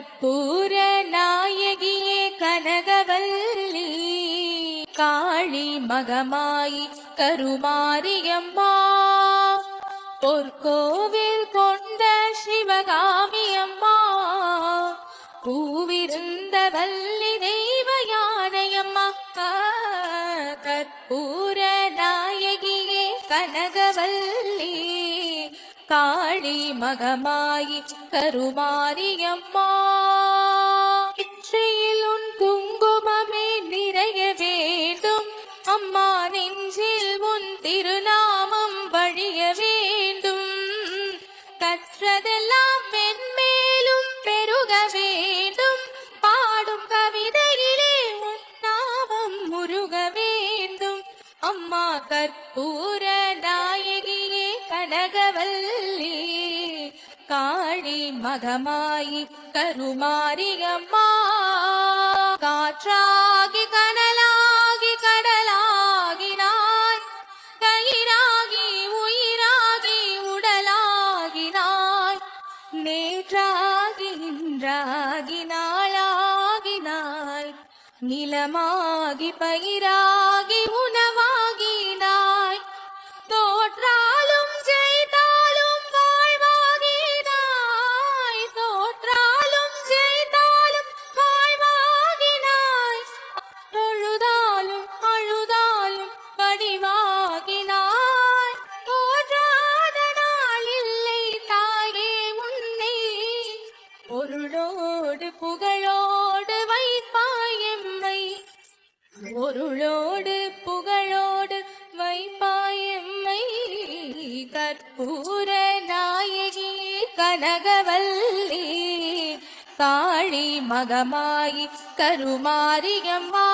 கற்பூர நாயகியே கனகவல்லி காளி மகமாயி கருமாரியம்மா பொற்கோவில் கொண்ட சிவகாமி அம்மா பூவிருந்த வல்லி தெய்வ யானையம்மா கற்பூர நாயகியே கனகவல்லி காளி மகமாயி கருமாரியம்மா இச்சையில் உன் குங்குமமே நிறைய வேண்டும் அம்மா நெஞ்சில் உன் திருநாமம் வழிய வேண்டும் கற்றதெல்லாம் மென்மேலும் பெருக வேண்டும் பாடும் கவிதையிலே உன் நாமம் முருக வேண்டும் அம்மா கற்பூர நாயகியே கனகவல்லி காளி மகமாயி கருமாரியம்மா காற்றாகி கனலாகி கடலாகினாய் கயிறாகி உயிராகி உடலாகினாய் நேற்றாகி இன்றாகி நாளாகினாய் நிலமாகி பயிராகி உணவாகினாய் தோற்றாலும் ஜெயித்தாலும் வாழ்வாகினாய் தோற்றாலும் ஜெயித்தாலும் வாழ்வாகினாய் தொழுதாலும் அழுதாலும் பதிவாகினாய் தோற்றாத நாள் இல்லை தாயே உன்னை பொருளோடு புகழோடு வைப்பாயம்மை பொருளோடு புகழோடு வைப்பாயம்மை கற்பூர நாயகி கனகவல்லி காளி மகமாயி கருமாரியம்மா